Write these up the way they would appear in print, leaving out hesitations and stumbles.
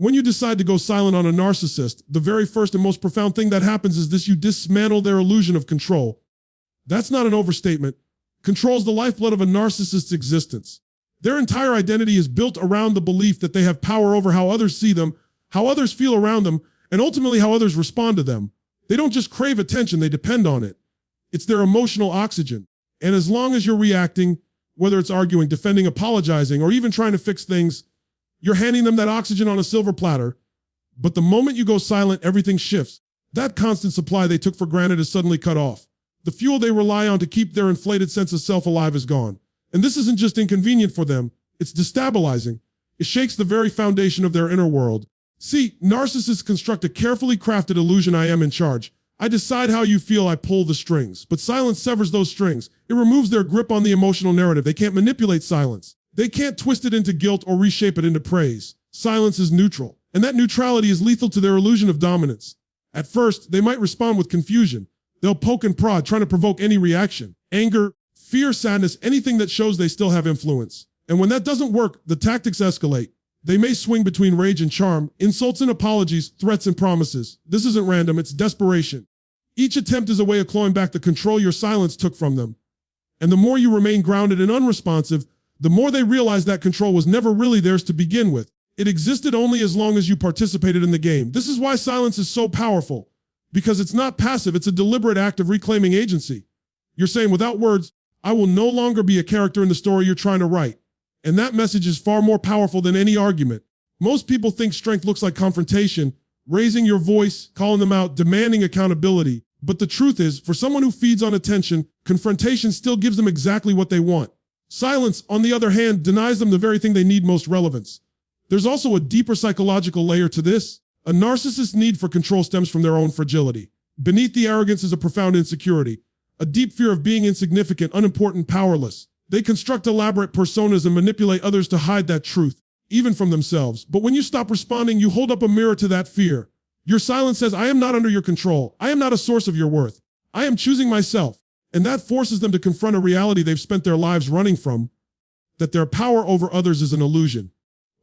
When you decide to go silent on a narcissist, the very first and most profound thing that happens is this: you dismantle their illusion of control. That's not an overstatement. Control is the lifeblood of a narcissist's existence. Their entire identity is built around the belief that they have power over how others see them, how others feel around them, and ultimately how others respond to them. They don't just crave attention, they depend on it. It's their emotional oxygen. And as long as you're reacting, whether it's arguing, defending, apologizing, or even trying to fix things, you're handing them that oxygen on a silver platter. But the moment you go silent, everything shifts. That constant supply they took for granted is suddenly cut off. The fuel they rely on to keep their inflated sense of self alive is gone. And this isn't just inconvenient for them, it's destabilizing. It shakes the very foundation of their inner world. See, narcissists construct a carefully crafted illusion: I am in charge. I decide how you feel, I pull the strings. But silence severs those strings. It removes their grip on the emotional narrative. They can't manipulate silence. They can't twist it into guilt or reshape it into praise. Silence is neutral, and that neutrality is lethal to their illusion of dominance. At first, they might respond with confusion. They'll poke and prod, trying to provoke any reaction. Anger, fear, sadness, anything that shows they still have influence. And when that doesn't work, the tactics escalate. They may swing between rage and charm, insults and apologies, threats and promises. This isn't random, it's desperation. Each attempt is a way of clawing back the control your silence took from them. And the more you remain grounded and unresponsive, the more they realize that control was never really theirs to begin with. It existed only as long as you participated in the game. This is why silence is so powerful. Because it's not passive, it's a deliberate act of reclaiming agency. You're saying, without words, I will no longer be a character in the story you're trying to write. And that message is far more powerful than any argument. Most people think strength looks like confrontation, raising your voice, calling them out, demanding accountability. But the truth is, for someone who feeds on attention, confrontation still gives them exactly what they want. Silence, on the other hand, denies them the very thing they need most: relevance. There's also a deeper psychological layer to this. A narcissist's need for control stems from their own fragility. Beneath the arrogance is a profound insecurity, a deep fear of being insignificant, unimportant, powerless. They construct elaborate personas and manipulate others to hide that truth, even from themselves. But when you stop responding, you hold up a mirror to that fear. Your silence says, I am not under your control. I am not a source of your worth. I am choosing myself. And that forces them to confront a reality they've spent their lives running from, that their power over others is an illusion.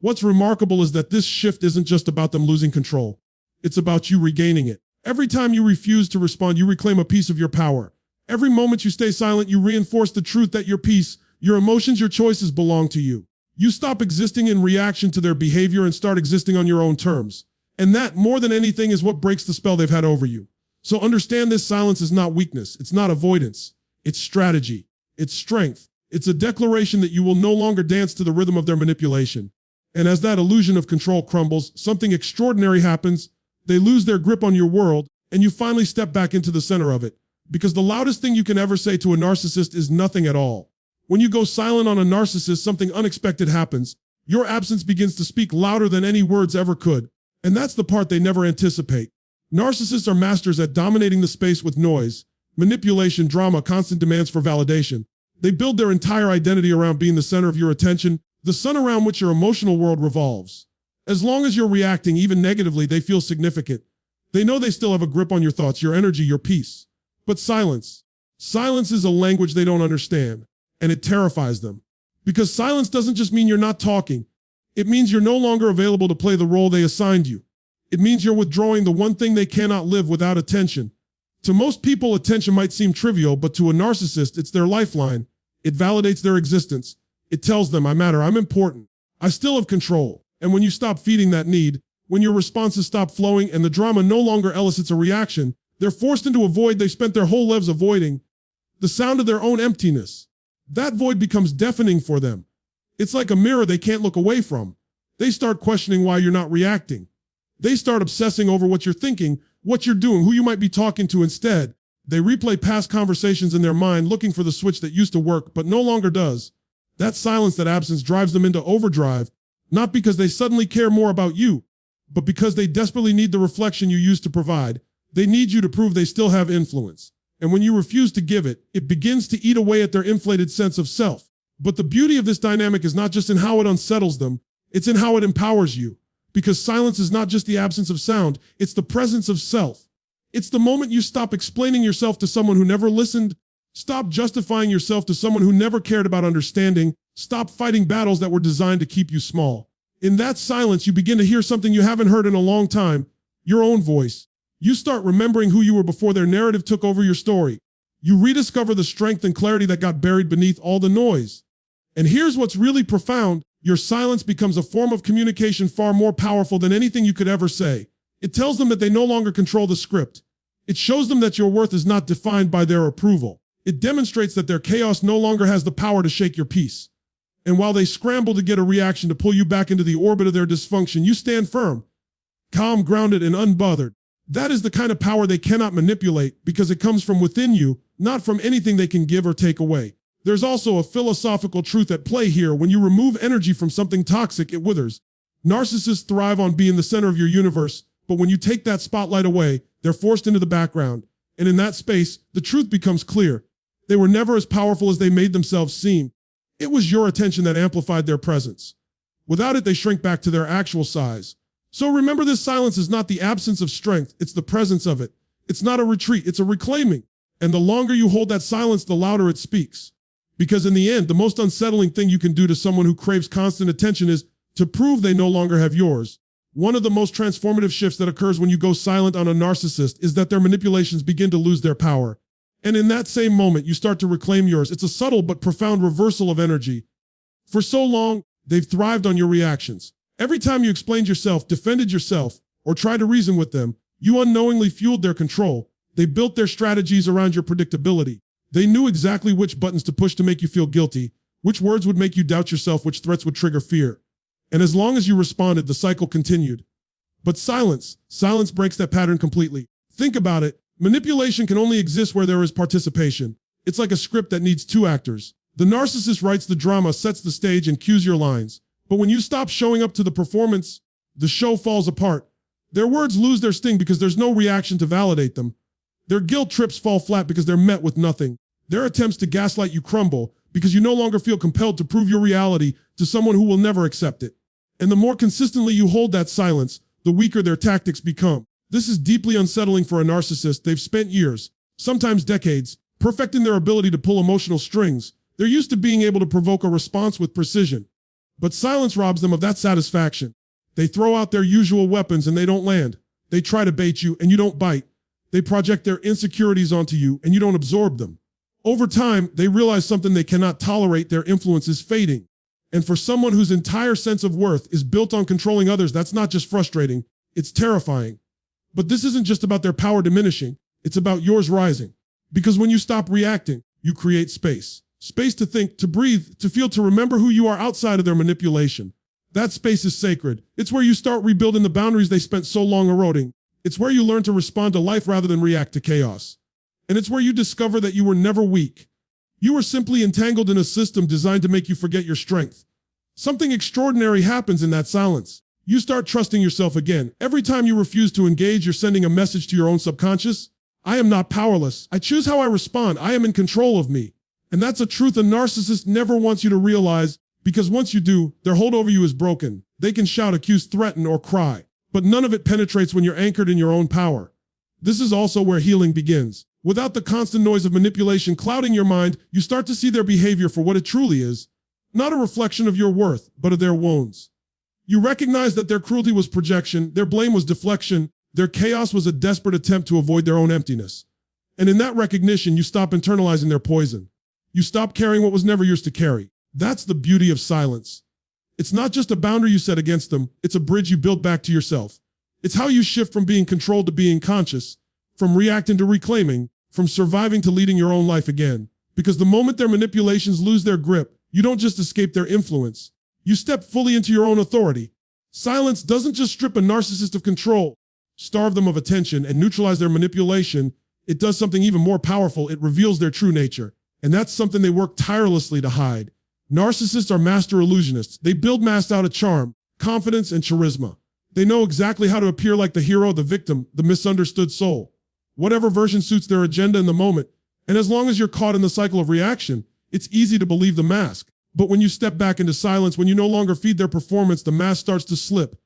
What's remarkable is that this shift isn't just about them losing control. It's about you regaining it. Every time you refuse to respond, you reclaim a piece of your power. Every moment you stay silent, you reinforce the truth that your peace, your emotions, your choices belong to you. You stop existing in reaction to their behavior and start existing on your own terms. And that, more than anything, is what breaks the spell they've had over you. So understand, this silence is not weakness. It's not avoidance. It's strategy. It's strength. It's a declaration that you will no longer dance to the rhythm of their manipulation. And as that illusion of control crumbles, something extraordinary happens. They lose their grip on your world, and you finally step back into the center of it. Because the loudest thing you can ever say to a narcissist is nothing at all. When you go silent on a narcissist, something unexpected happens. Your absence begins to speak louder than any words ever could. And that's the part they never anticipate. Narcissists are masters at dominating the space with noise, manipulation, drama, constant demands for validation. They build their entire identity around being the center of your attention, the sun around which your emotional world revolves. As long as you're reacting, even negatively, they feel significant. They know they still have a grip on your thoughts, your energy, your peace. But silence. Silence is a language they don't understand, and it terrifies them. Because silence doesn't just mean you're not talking. It means you're no longer available to play the role they assigned you. It means you're withdrawing the one thing they cannot live without: attention. To most people, attention might seem trivial, but to a narcissist, it's their lifeline. It validates their existence. It tells them, I matter, I'm important, I still have control. And when you stop feeding that need, when your responses stop flowing and the drama no longer elicits a reaction, they're forced into a void they spent their whole lives avoiding, the sound of their own emptiness. That void becomes deafening for them. It's like a mirror they can't look away from. They start questioning why you're not reacting. They start obsessing over what you're thinking, what you're doing, who you might be talking to instead. They replay past conversations in their mind, looking for the switch that used to work but no longer does. That silence, that absence, drives them into overdrive, not because they suddenly care more about you, but because they desperately need the reflection you used to provide. They need you to prove they still have influence. And when you refuse to give it, it begins to eat away at their inflated sense of self. But the beauty of this dynamic is not just in how it unsettles them, it's in how it empowers you. Because silence is not just the absence of sound, it's the presence of self. It's the moment you stop explaining yourself to someone who never listened, stop justifying yourself to someone who never cared about understanding, stop fighting battles that were designed to keep you small. In that silence, you begin to hear something you haven't heard in a long time, your own voice. You start remembering who you were before their narrative took over your story. You rediscover the strength and clarity that got buried beneath all the noise. And here's what's really profound. Your silence becomes a form of communication far more powerful than anything you could ever say. It tells them that they no longer control the script. It shows them that your worth is not defined by their approval. It demonstrates that their chaos no longer has the power to shake your peace. And while they scramble to get a reaction to pull you back into the orbit of their dysfunction, you stand firm, calm, grounded, and unbothered. That is the kind of power they cannot manipulate because it comes from within you, not from anything they can give or take away. There's also a philosophical truth at play here. When you remove energy from something toxic, it withers. Narcissists thrive on being the center of your universe, but when you take that spotlight away, they're forced into the background. And in that space, the truth becomes clear. They were never as powerful as they made themselves seem. It was your attention that amplified their presence. Without it, they shrink back to their actual size. So remember, this silence is not the absence of strength, it's the presence of it. It's not a retreat, it's a reclaiming. And the longer you hold that silence, the louder it speaks. Because in the end, the most unsettling thing you can do to someone who craves constant attention is to prove they no longer have yours. One of the most transformative shifts that occurs when you go silent on a narcissist is that their manipulations begin to lose their power. And in that same moment, you start to reclaim yours. It's a subtle but profound reversal of energy. For so long, they've thrived on your reactions. Every time you explained yourself, defended yourself, or tried to reason with them, you unknowingly fueled their control. They built their strategies around your predictability. They knew exactly which buttons to push to make you feel guilty, which words would make you doubt yourself, which threats would trigger fear. And as long as you responded, the cycle continued. But silence breaks that pattern completely. Think about it. Manipulation can only exist where there is participation. It's like a script that needs two actors. The narcissist writes the drama, sets the stage, and cues your lines. But when you stop showing up to the performance, the show falls apart. Their words lose their sting because there's no reaction to validate them. Their guilt trips fall flat because they're met with nothing. Their attempts to gaslight you crumble because you no longer feel compelled to prove your reality to someone who will never accept it. And the more consistently you hold that silence, the weaker their tactics become. This is deeply unsettling for a narcissist. They've spent years, sometimes decades, perfecting their ability to pull emotional strings. They're used to being able to provoke a response with precision. But silence robs them of that satisfaction. They throw out their usual weapons and they don't land. They try to bait you and you don't bite. They project their insecurities onto you and you don't absorb them. Over time, they realize something they cannot tolerate. Their influence is fading. And for someone whose entire sense of worth is built on controlling others, that's not just frustrating, it's terrifying. But this isn't just about their power diminishing, it's about yours rising. Because when you stop reacting, you create space. Space to think, to breathe, to feel, to remember who you are outside of their manipulation. That space is sacred. It's where you start rebuilding the boundaries they spent so long eroding. It's where you learn to respond to life rather than react to chaos. And it's where you discover that you were never weak. You were simply entangled in a system designed to make you forget your strength. Something extraordinary happens in that silence. You start trusting yourself again. Every time you refuse to engage, you're sending a message to your own subconscious. I am not powerless. I choose how I respond. I am in control of me. And that's a truth a narcissist never wants you to realize, because once you do, their hold over you is broken. They can shout, accuse, threaten, or cry, but none of it penetrates when you're anchored in your own power. This is also where healing begins. Without the constant noise of manipulation clouding your mind, you start to see their behavior for what it truly is, not a reflection of your worth, but of their wounds. You recognize that their cruelty was projection, their blame was deflection, their chaos was a desperate attempt to avoid their own emptiness. And in that recognition, you stop internalizing their poison. You stop carrying what was never yours to carry. That's the beauty of silence. It's not just a boundary you set against them, it's a bridge you build back to yourself. It's how you shift from being controlled to being conscious, from reacting to reclaiming, from surviving to leading your own life again. Because the moment their manipulations lose their grip, you don't just escape their influence. You step fully into your own authority. Silence doesn't just strip a narcissist of control, starve them of attention, and neutralize their manipulation. It does something even more powerful. It reveals their true nature. And that's something they work tirelessly to hide. Narcissists are master illusionists. They build masks out of charm, confidence, and charisma. They know exactly how to appear like the hero, the victim, the misunderstood soul. Whatever version suits their agenda in the moment. And as long as you're caught in the cycle of reaction, it's easy to believe the mask. But when you step back into silence, when you no longer feed their performance, the mask starts to slip.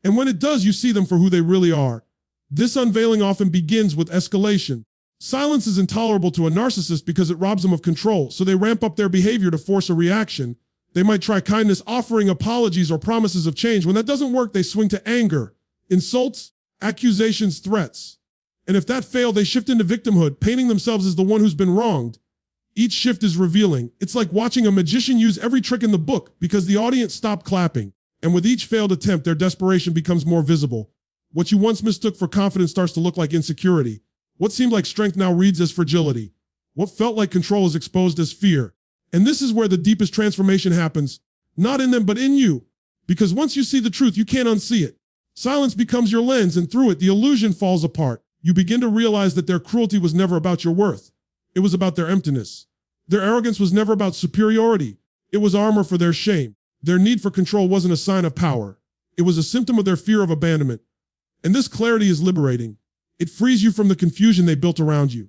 And when it does, you see them for who they really are. This unveiling often begins with escalation. Silence is intolerable to a narcissist because it robs them of control, so they ramp up their behavior to force a reaction. They might try kindness, offering apologies or promises of change. When that doesn't work, they swing to anger, insults, accusations, threats. And if that failed, they shift into victimhood, painting themselves as the one who's been wronged. Each shift is revealing. It's like watching a magician use every trick in the book because the audience stopped clapping. And with each failed attempt, their desperation becomes more visible. What you once mistook for confidence starts to look like insecurity. What seemed like strength now reads as fragility. What felt like control is exposed as fear. And this is where the deepest transformation happens. Not in them, but in you. Because once you see the truth, you can't unsee it. Silence becomes your lens, and through it, the illusion falls apart. You begin to realize that their cruelty was never about your worth. It was about their emptiness. Their arrogance was never about superiority. It was armor for their shame. Their need for control wasn't a sign of power. It was a symptom of their fear of abandonment. And this clarity is liberating. It frees you from the confusion they built around you.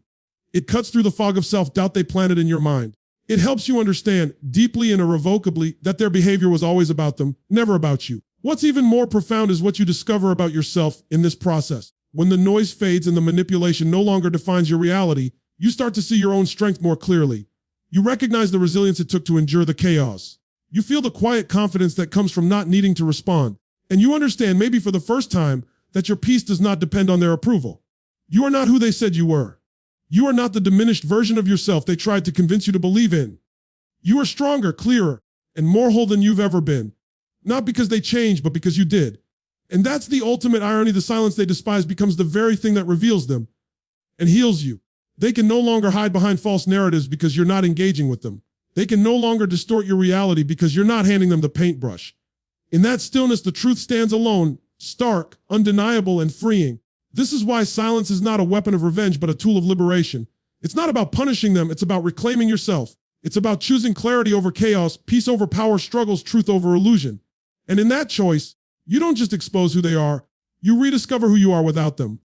It cuts through the fog of self-doubt they planted in your mind. It helps you understand, deeply and irrevocably, that their behavior was always about them, never about you. What's even more profound is what you discover about yourself in this process. When the noise fades and the manipulation no longer defines your reality, you start to see your own strength more clearly. You recognize the resilience it took to endure the chaos. You feel the quiet confidence that comes from not needing to respond. And you understand, maybe for the first time, that your peace does not depend on their approval. You are not who they said you were. You are not the diminished version of yourself they tried to convince you to believe in. You are stronger, clearer, and more whole than you've ever been. Not because they changed, but because you did. And that's the ultimate irony. The silence they despise becomes the very thing that reveals them and heals you. They can no longer hide behind false narratives because you're not engaging with them. They can no longer distort your reality because you're not handing them the paintbrush. In that stillness, the truth stands alone, stark, undeniable, and freeing. This is why silence is not a weapon of revenge, but a tool of liberation. It's not about punishing them, it's about reclaiming yourself. It's about choosing clarity over chaos, peace over power struggles, truth over illusion. And in that choice, you don't just expose who they are, you rediscover who you are without them.